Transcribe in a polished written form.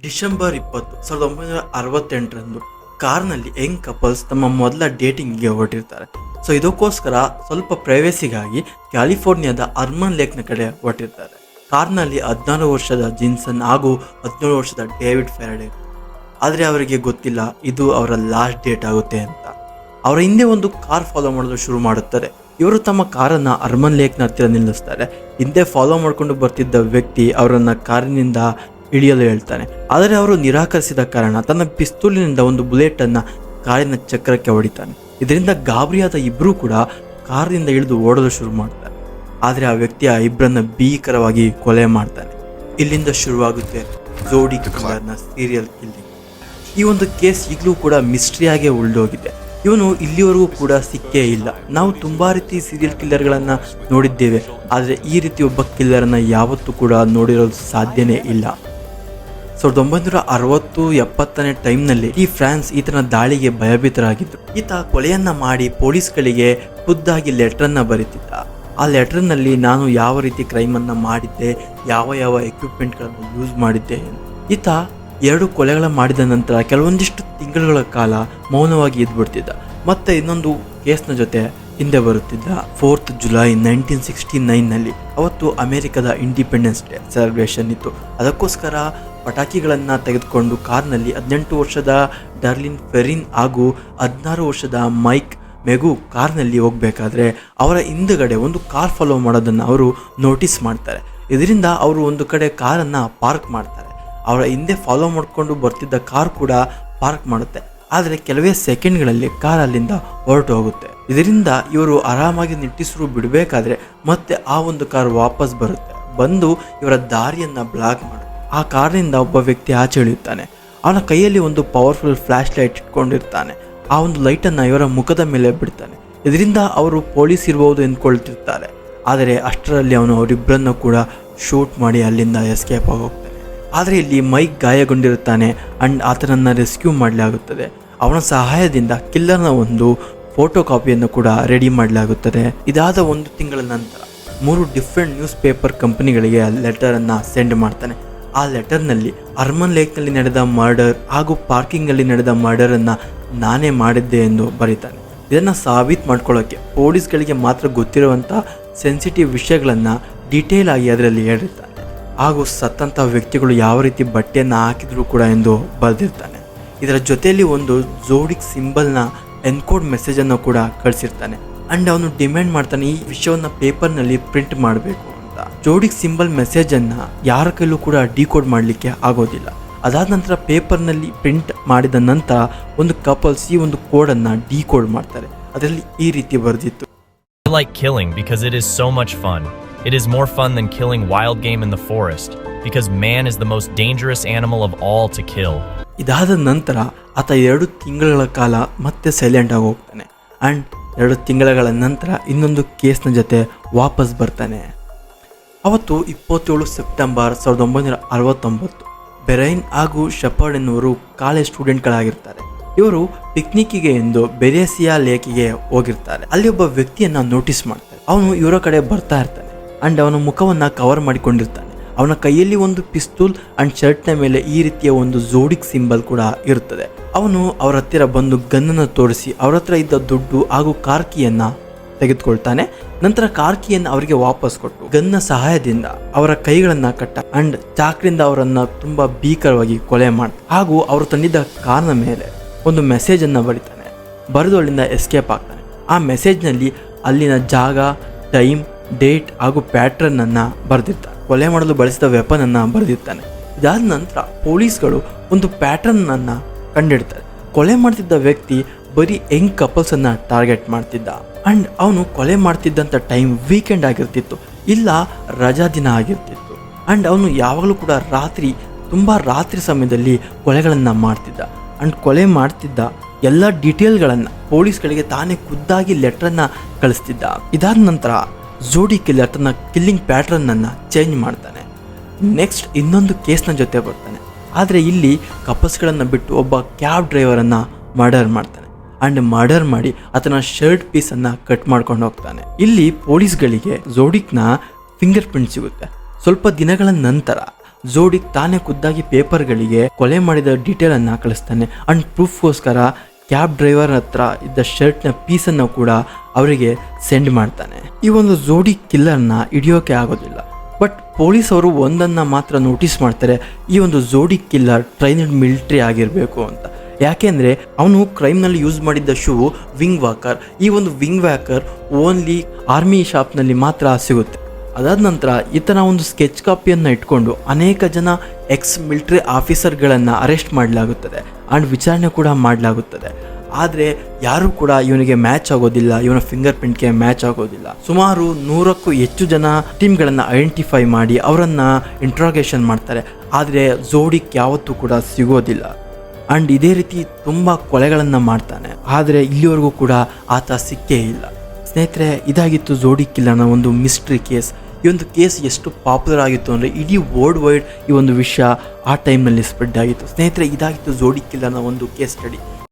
December 20, 1968ರಂದು ಕಾರ್ನಲ್ಲಿ Young couples ತಮ್ಮ ಮೊದಲ ಡೇಟಿಂಗ್ಗೆ ಹೊರಟಿರ್ತಾರೆ. ಸೊ ಇದಕ್ಕೋಸ್ಕರ ಸ್ವಲ್ಪ ಪ್ರೈವೇಸಿಗಾಗಿ ಕ್ಯಾಲಿಫೋರ್ನಿಯಾದ ಅರ್ಮನ್ ಲೇಕ್ನ ಕಡೆ ಹೊರಟಿರ್ತಾರೆ. ಕಾರ್ನಲ್ಲಿ 16 ವರ್ಷದ ಜಿನ್ಸನ್ ಹಾಗೂ 17 ವರ್ಷದ ಡೇವಿಡ್ ಫೆರಡೆ. ಆದರೆ ಅವರಿಗೆ ಗೊತ್ತಿಲ್ಲ ಇದು ಅವರ ಲಾಸ್ಟ್ ಡೇಟ್ ಆಗುತ್ತೆ ಅಂತ. ಅವರ ಹಿಂದೆ ಒಂದು ಕಾರ್ ಫಾಲೋ ಮಾಡಲು ಶುರು ಮಾಡುತ್ತಾರೆ. ಇವರು ತಮ್ಮ ಕಾರನ್ನು ಅರ್ಮನ್ ಲೇಕ್ನ ಹತ್ತಿರ ನಿಲ್ಲಿಸ್ತಾರೆ. ಹಿಂದೆ ಫಾಲೋ ಮಾಡಿಕೊಂಡು ಬರ್ತಿದ್ದ ವ್ಯಕ್ತಿ ಅವರನ್ನು ಕಾರಿನಿಂದ ಇಳಿಯಲು ಹೇಳ್ತಾನೆ. ಆದರೆ ಅವರು ನಿರಾಕರಿಸಿದ ಕಾರಣ ತನ್ನ ಪಿಸ್ತೂಲಿನಿಂದ ಒಂದು ಬುಲೆಟನ್ನು ಕಾರಿನ ಚಕ್ರಕ್ಕೆ ಹೊಡಿತಾನೆ. ಇದರಿಂದ ಗಾಬರಿಯಾದ ಇಬ್ಬರೂ ಕೂಡ ಕಾರಿನಿಂದ ಇಳಿದು ಓಡಲು ಶುರು ಮಾಡ್ತಾರೆ. ಆದರೆ ಆ ವ್ಯಕ್ತಿ ಆ ಇಬ್ಬರನ್ನ ಭೀಕರವಾಗಿ ಕೊಲೆ ಮಾಡ್ತಾನೆ. ಇಲ್ಲಿಂದ ಶುರುವಾಗುತ್ತೆ ಜೋಡಿ ಕಿಲ್ಲರ್ನ ಸೀರಿಯಲ್ ಕಿಲ್ಲಿಂಗ್. ಈ ಒಂದು ಕೇಸ್ ಈಗಲೂ ಕೂಡ ಮಿಸ್ಟ್ರಿಯಾಗೇ ಉಳಿದೋಗಿದೆ. ಇವನು ಇಲ್ಲಿವರೆಗೂ ಕೂಡ ಸಿಕ್ಕೇ ಇಲ್ಲ. ನಾವು ತುಂಬ ರೀತಿ ಸೀರಿಯಲ್ ಕಿಲ್ಲರ್ಗಳನ್ನು ನೋಡಿದ್ದೇವೆ, ಆದರೆ ಈ ರೀತಿ ಒಬ್ಬ ಕಿಲ್ಲರನ್ನು ಯಾವತ್ತೂ ಕೂಡ ನೋಡಿರೋದು ಸಾಧ್ಯನೇ ಇಲ್ಲ. 1960-70ನೇ ಟೈಮ್ನಲ್ಲಿ ಈ ಫ್ರಾನ್ಸ್ ಈತನ ದಾಳಿಗೆ ಭಯಭೀತರಾಗಿದ್ದರು. ಈತ ಕೊಲೆಯನ್ನ ಮಾಡಿ ಪೊಲೀಸ್ಗಳಿಗೆ ಖುದ್ದಾಗಿ ಲೆಟರನ್ನ ಬರೀತಿದ್ದ. ಆ ಲೆಟರ್ನಲ್ಲಿ ನಾನು ಯಾವ ರೀತಿ ಕ್ರೈಮನ್ನು ಮಾಡಿದ್ದೆ, ಯಾವ ಎಕ್ವಿಪ್ಮೆಂಟ್ಗಳನ್ನು ಯೂಸ್ ಮಾಡಿದ್ದೆ. ಈತ 2 ಕೊಲೆಗಳ ಮಾಡಿದ ನಂತರ ಕೆಲವೊಂದಿಷ್ಟು ತಿಂಗಳುಗಳ ಕಾಲ ಮೌನವಾಗಿ ಇದ್ಬಿಡ್ತಿದ್ದ. ಮತ್ತೆ ಇನ್ನೊಂದು ಕೇಸ್ನ ಜೊತೆ ಹಿಂದೆ ಬರುತ್ತಿದ್ದ. 4th ಜುಲೈ 1969ನಲ್ಲಿ ಅವತ್ತು ಅಮೆರಿಕದ ಇಂಡಿಪೆಂಡೆನ್ಸ್ ಡೇ ಸೆಲೆಬ್ರೇಷನ್ ಇತ್ತು. ಅದಕ್ಕೋಸ್ಕರ ಪಟಾಕಿಗಳನ್ನು ತೆಗೆದುಕೊಂಡು ಕಾರ್ನಲ್ಲಿ 18 ವರ್ಷದ ಡರ್ಲಿನ್ ಫೆರಿನ್ ಹಾಗೂ 16 ವರ್ಷದ ಮೈಕ್ ಮೆಗು ಕಾರ್ನಲ್ಲಿ ಹೋಗಬೇಕಾದ್ರೆ ಅವರ ಹಿಂದುಗಡೆ ಒಂದು ಕಾರ್ ಫಾಲೋ ಮಾಡೋದನ್ನು ಅವರು ನೋಟಿಸ್ ಮಾಡ್ತಾರೆ. ಇದರಿಂದ ಅವರು ಒಂದು ಕಡೆ ಕಾರನ್ನು ಪಾರ್ಕ್ ಮಾಡ್ತಾರೆ. ಅವರ ಹಿಂದೆ ಫಾಲೋ ಮಾಡಿಕೊಂಡು ಬರ್ತಿದ್ದ ಕಾರ್ ಕೂಡ ಪಾರ್ಕ್ ಮಾಡುತ್ತೆ. ಆದರೆ ಕೆಲವೇ ಸೆಕೆಂಡ್ಗಳಲ್ಲಿ ಕಾರ್ ಅಲ್ಲಿಂದ ಹೊರಟು ಹೋಗುತ್ತೆ. ಇದರಿಂದ ಇವರು ಆರಾಮಾಗಿ ನಿಟ್ಟಿಸರು ಬಿಡಬೇಕಾದ್ರೆ ಮತ್ತೆ ಆ ಒಂದು ಕಾರ್ ವಾಪಸ್ ಬರುತ್ತೆ. ಬಂದು ಇವರ ದಾರಿಯನ್ನು ಬ್ಲಾಕ್ ಮಾಡುತ್ತೆ. ಆ ಕಾರ್ನಿಂದ ಒಬ್ಬ ವ್ಯಕ್ತಿ ಆಚೆ ಇಳಿಯುತ್ತಾನೆ. ಅವನ ಕೈಯಲ್ಲಿ ಒಂದು ಪವರ್ಫುಲ್ ಫ್ಲ್ಯಾಶ್ ಲೈಟ್ ಇಟ್ಕೊಂಡಿರ್ತಾನೆ. ಆ ಒಂದು ಲೈಟನ್ನು ಇವರ ಮುಖದ ಮೇಲೆ ಬಿಡ್ತಾನೆ. ಇದರಿಂದ ಅವರು ಪೊಲೀಸ್ ಇರಬಹುದು ಎಂದ್ಕೊಳ್ತಿರ್ತಾರೆ. ಆದರೆ ಅಷ್ಟರಲ್ಲಿ ಅವನು ಅವರಿಬ್ಬರನ್ನು ಕೂಡ ಶೂಟ್ ಮಾಡಿ ಅಲ್ಲಿಂದ ಎಸ್ಕೇಪ್ ಆಗೋಗ್ತಾನೆ. ಆದರೆ ಇಲ್ಲಿ ಮೈಕ್ ಗಾಯಗೊಂಡಿರುತ್ತಾನೆ ಅಂಡ್ ಆತನನ್ನು ರೆಸ್ಕ್ಯೂ ಮಾಡಲಾಗುತ್ತದೆ. ಅವನ ಸಹಾಯದಿಂದ ಕಿಲ್ಲರ್ನ ಒಂದು ಫೋಟೋ ಕಾಪಿಯನ್ನು ಕೂಡ ರೆಡಿ ಮಾಡಲಾಗುತ್ತದೆ. ಇದಾದ 1 ತಿಂಗಳ ನಂತರ 3 ಡಿಫ್ರೆಂಟ್ ನ್ಯೂಸ್ ಪೇಪರ್ ಕಂಪನಿಗಳಿಗೆ ಲೆಟರನ್ನು ಸೆಂಡ್ ಮಾಡ್ತಾನೆ. ಆ ಲೆಟರ್ನಲ್ಲಿ ಅರ್ಮನ್ ಲೇಕ್ನಲ್ಲಿ ನಡೆದ ಮರ್ಡರ್ ಹಾಗೂ ಪಾರ್ಕಿಂಗಲ್ಲಿ ನಡೆದ ಮರ್ಡರನ್ನು ನಾನೇ ಮಾಡಿದ್ದೆ ಎಂದು ಬರೀತಾನೆ. ಇದನ್ನು ಸಾಬೀತು ಮಾಡ್ಕೊಳ್ಳೋಕ್ಕೆ ಪೊಲೀಸ್ಗಳಿಗೆ ಮಾತ್ರ ಗೊತ್ತಿರುವಂಥ ಸೆನ್ಸಿಟಿವ್ ವಿಷಯಗಳನ್ನು ಡೀಟೇಲ್ ಆಗಿ ಅದರಲ್ಲಿ ಹೇಳಿರ್ತಾನೆ. ಹಾಗೂ ಸತ್ತಂಥ ವ್ಯಕ್ತಿಗಳು ಯಾವ ರೀತಿ ಬಟ್ಟೆಯನ್ನು ಹಾಕಿದ್ರು ಕೂಡ ಎಂದು ಬರೆದಿರ್ತಾನೆ. ಇದರ ಜೊತೆಯಲ್ಲಿ ಒಂದು ಜೋಡಿಕ್ ಸಿಂಬಲ್ನ ಎನ್ಕೋಡ್ ಮೆಸೇಜನ್ನು ಕೂಡ ಕಳಿಸಿರ್ತಾನೆ. ಅಂಡ್ ಅವನು ಡಿಮ್ಯಾಂಡ್ ಮಾಡ್ತಾನೆ ಈ ವಿಷಯವನ್ನು ಪೇಪರ್ನಲ್ಲಿ ಪ್ರಿಂಟ್ ಮಾಡಬೇಕು ಅಂತ. ಜೋಡಿಕ್ ಸಿಂಬಲ್ ಮೆಸೇಜನ್ನು ಯಾರ ಕೈಲೂ ಕೂಡ ಡಿಕೋಡ್ ಮಾಡಲಿಕ್ಕೆ ಆಗೋದಿಲ್ಲ. ಅದಾದ ನಂತರ ಪೇಪರ್ನಲ್ಲಿ ಪ್ರಿಂಟ್ ಮಾಡಿದ ನಂತರ ಒಂದು ಕಪಲ್ಸ್ ಈ ಒಂದು ಕೋಡನ್ನು ಡಿಕೋಡ್ ಮಾಡ್ತಾರೆ. ಅದರಲ್ಲಿ ಈ ರೀತಿ ಬರೆದಿತ್ತು. I like killing because it is so much fun. It is more fun than killing wild game in the forest because man is the most dangerous animal of all to kill. ಇದಾದ ನಂತರ ಆತ 2 ತಿಂಗಳ ಕಾಲ ಮತ್ತೆ silent ಆಗಿ ಹೋಗ್ತಾನೆ. And 2 ತಿಂಗಳ ನಂತರ ಇನ್ನೊಂದು ಕೇಸ್ನ ಜೊತೆ ವಾಪಸ್ ಬರ್ತಾನೆ. ಅವತ್ತು 27 ಸೆಪ್ಟೆಂಬರ್ 1969. ಬೆರೈನ್ ಹಾಗೂ ಶೆಪರ್ಡ್ ಎನ್ನುವರು ಕಾಲೇಜ್ ಸ್ಟೂಡೆಂಟ್ಗಳಾಗಿರ್ತಾರೆ. ಇವರು ಪಿಕ್ನಿಕ್ಕಿಗೆ ಎಂದು ಬೆರೇಸಿಯಾ ಲೇಕಿಗೆ ಹೋಗಿರ್ತಾರೆ. ಅಲ್ಲಿ ಒಬ್ಬ ವ್ಯಕ್ತಿಯನ್ನು ನೋಟಿಸ್ ಮಾಡ್ತಾರೆ. ಅವನು ಇವರ ಕಡೆ ಬರ್ತಾ ಇರ್ತಾನೆ ಅಂಡ್ ಅವನ ಮುಖವನ್ನು ಕವರ್ ಮಾಡಿಕೊಂಡಿರ್ತಾನೆ. ಅವನ ಕೈಯಲ್ಲಿ ಒಂದು ಪಿಸ್ತೂಲ್ ಅಂಡ್ ಶರ್ಟ್ನ ಮೇಲೆ ಈ ರೀತಿಯ ಒಂದು ಜೋಡಿಕ್ ಸಿಂಬಲ್ ಕೂಡ ಇರುತ್ತದೆ. ಅವನು ಅವರ ಹತ್ತಿರ ಬಂದು ಗನ್ನನ್ನು ತೋರಿಸಿ ಅವರ ಹತ್ರ ಇದ್ದ ದುಡ್ಡು ಹಾಗೂ ಕಾರ್ ಕೀಯನ್ನು ತೆಗೆದುಕೊಳ್ತಾನೆ. ನಂತರ ಕಾರ್ ಕೀಯನ್ನು ಅವರಿಗೆ ವಾಪಸ್ ಕೊಟ್ಟು ಗನ್ನ ಸಹಾಯದಿಂದ ಅವರ ಕೈಗಳನ್ನು ಕಟ್ಟ ಅಂಡ್ ಚಾಕ್ರಿಂದ ಅವರನ್ನ ತುಂಬಾ ಭೀಕರವಾಗಿ ಕೊಲೆ ಮಾಡ್ತಾನೆ. ಹಾಗೂ ಅವರು ತಂದಿದ್ದ ಕಾರ್ನ ಮೇಲೆ ಒಂದು ಮೆಸೇಜನ್ನು ಬರೀತಾನೆ. ಬರೆದು ಅಲ್ಲಿಂದ ಎಸ್ಕೇಪ್ ಆಗ್ತಾನೆ. ಆ ಮೆಸೇಜ್ನಲ್ಲಿ ಅಲ್ಲಿನ ಜಾಗ, ಟೈಮ್, ಡೇಟ್ ಹಾಗೂ ಪ್ಯಾಟ್ರನ್ ಅನ್ನ ಬರೆದಿರ್ತಾನೆ. ಕೊಲೆ ಮಾಡಲು ಬಳಸಿದ ವೆಪನ್ ಅನ್ನ ಬರೆದಿರ್ತಾನೆ. ಇದಾದ ನಂತರ ಪೊಲೀಸ್ಗಳು ಒಂದು ಪ್ಯಾಟ್ರನ್ ಅನ್ನ ಕಂಡಿಡ್ತಾರೆ. ಕೊಲೆ ಮಾಡ್ತಿದ್ದ ವ್ಯಕ್ತಿ ಬರೀ ಯಂಗ್ ಕಪಲ್ಸ್ ಅನ್ನ ಟಾರ್ಗೆಟ್ ಮಾಡ್ತಿದ್ದ. ಅಂಡ್ ಅವನು ಕೊಲೆ ಮಾಡ್ತಿದ್ದಂಥ ಟೈಮ್ ವೀಕೆಂಡ್ ಆಗಿರ್ತಿತ್ತು, ಇಲ್ಲ ರಜಾ ದಿನ ಆಗಿರ್ತಿತ್ತು. ಅಂಡ್ ಅವನು ಯಾವಾಗಲೂ ಕೂಡ ತುಂಬಾ ರಾತ್ರಿ ಸಮಯದಲ್ಲಿ ಕೊಲೆಗಳನ್ನು ಮಾಡ್ತಿದ್ದ. ಅಂಡ್ ಕೊಲೆ ಮಾಡ್ತಿದ್ದ ಎಲ್ಲ ಡೀಟೇಲ್ಗಳನ್ನು ಪೊಲೀಸ್ಗಳಿಗೆ ತಾನೇ ಖುದ್ದಾಗಿ ಲೆಟ್ರನ್ನ ಕಳಿಸ್ತಿದ್ದ. ಇದಾದ ನಂತರ ಜೋಡಿ ಕಿಲ್ಲರ್ ತನ್ನ ಕಿಲ್ಲಿಂಗ್ ಪ್ಯಾಟ್ರನ್ನನ್ನು ಚೇಂಜ್ ಮಾಡ್ತಾನೆ. ನೆಕ್ಸ್ಟ್ ಇನ್ನೊಂದು ಕೇಸ್ನ ಜೊತೆ ಬರ್ತಾನೆ. ಆದರೆ ಇಲ್ಲಿ ಕಪಲ್ಸ್ಗಳನ್ನು ಬಿಟ್ಟು ಒಬ್ಬ ಕ್ಯಾಬ್ ಡ್ರೈವರನ್ನು ಮರ್ಡರ್ ಮಾಡ್ತಾನೆ. ಅಂಡ್ ಮರ್ಡರ್ ಮಾಡಿ ಆತನ ಶರ್ಟ್ ಪೀಸನ್ನು ಕಟ್ ಮಾಡ್ಕೊಂಡು ಹೋಗ್ತಾನೆ. ಇಲ್ಲಿ ಪೊಲೀಸ್ಗಳಿಗೆ ಜೋಡಿಕ್ನ ಫಿಂಗರ್ ಪ್ರಿಂಟ್ ಸಿಗುತ್ತೆ. ಸ್ವಲ್ಪ ದಿನಗಳ ನಂತರ ಝೋಡಿಕ್ ತಾನೇ ಖುದ್ದಾಗಿ ಪೇಪರ್ಗಳಿಗೆ ಕೊಲೆ ಮಾಡಿದ ಡೀಟೇಲ್ ಅನ್ನ ಕಳಿಸ್ತಾನೆ ಅಂಡ್ ಪ್ರೂಫ್ಗೋಸ್ಕರ ಕ್ಯಾಬ್ ಡ್ರೈವರ್ ಹತ್ರ ಇದ್ದ ಶರ್ಟ್ನ ಪೀಸನ್ನು ಕೂಡ ಅವರಿಗೆ ಸೆಂಡ್ ಮಾಡ್ತಾನೆ. ಈ ಒಂದು ಝೋಡಿಕ್ ಕಿಲ್ಲರ್ನ ಹಿಡಿಯೋಕೆ ಆಗೋದಿಲ್ಲ. ಬಟ್ ಪೊಲೀಸ್ ಅವರು ಒಂದನ್ನು ಮಾತ್ರ ನೋಟಿಸ್ ಮಾಡ್ತಾರೆ, ಈ ಒಂದು ಝೋಡಿಕ್ ಕಿಲ್ಲರ್ ಟ್ರೈನ್ಡ್ ಮಿಲಿಟರಿ ಆಗಿರಬೇಕು ಅಂತ. ಯಾಕೆಂದರೆ ಅವನು ಕ್ರೈಮ್ನಲ್ಲಿ ಯೂಸ್ ಮಾಡಿದ್ದ ಶೂ ವಿಂಗ್ ವಾಕರ್. ಈ ಒಂದು ವಿಂಗ್ ವ್ಯಾಕರ್ ಓನ್ಲಿ ಆರ್ಮಿ ಶಾಪ್ನಲ್ಲಿ ಮಾತ್ರ ಸಿಗುತ್ತೆ. ಅದಾದ ನಂತರ ಈತನ ಒಂದು ಸ್ಕೆಚ್ ಕಾಪಿಯನ್ನು ಇಟ್ಕೊಂಡು ಅನೇಕ ಜನ ಎಕ್ಸ್ ಮಿಲಿಟರಿ ಆಫೀಸರ್ಗಳನ್ನು ಅರೆಸ್ಟ್ ಮಾಡಲಾಗುತ್ತದೆ ಆ್ಯಂಡ್ ವಿಚಾರಣೆ ಕೂಡ ಮಾಡಲಾಗುತ್ತದೆ. ಆದರೆ ಯಾರೂ ಕೂಡ ಇವನಿಗೆ ಮ್ಯಾಚ್ ಆಗೋದಿಲ್ಲ, ಇವನ ಫಿಂಗರ್ ಪ್ರಿಂಟ್ಗೆ ಮ್ಯಾಚ್ ಆಗೋದಿಲ್ಲ. ಸುಮಾರು 100ಕ್ಕೂ ಹೆಚ್ಚು ಜನ ಟೀಮ್ಗಳನ್ನು ಐಡೆಂಟಿಫೈ ಮಾಡಿ ಅವರನ್ನು ಇಂಟ್ರಾಗೇಷನ್ ಮಾಡ್ತಾರೆ. ಆದರೆ ಝೋಡಿಕ್ ಯಾವತ್ತೂ ಕೂಡ ಸಿಗೋದಿಲ್ಲ. ಆ್ಯಂಡ್ ಇದೇ ರೀತಿ ತುಂಬ ಕೊಲೆಗಳನ್ನು ಮಾಡ್ತಾನೆ. ಆದರೆ ಇಲ್ಲಿವರೆಗೂ ಕೂಡ ಆತ ಸಿಕ್ಕೇ ಇಲ್ಲ. ಸ್ನೇಹಿತರೆ, ಇದಾಗಿತ್ತು ಝೋಡಿಕ್ ಕಿಲ್ಲರ್ನ ಒಂದು ಮಿಸ್ಟ್ರಿ ಕೇಸ್. ಈ ಒಂದು ಕೇಸ್ ಎಷ್ಟು ಪಾಪ್ಯುಲರ್ ಆಗಿತ್ತು ಅಂದರೆ ಇಡೀ ವರ್ಲ್ಡ್ ವೈಡ್ ಈ ಒಂದು ವಿಷಯ ಆ ಟೈಮ್ನಲ್ಲಿ ಸ್ಪ್ರೆಡ್ ಆಗಿತ್ತು. ಸ್ನೇಹಿತರೆ, ಇದಾಗಿತ್ತು ಝೋಡಿಕ್ ಕಿಲ್ಲರ್ನ ಒಂದು ಕೇಸ್ ಸ್ಟಡಿ.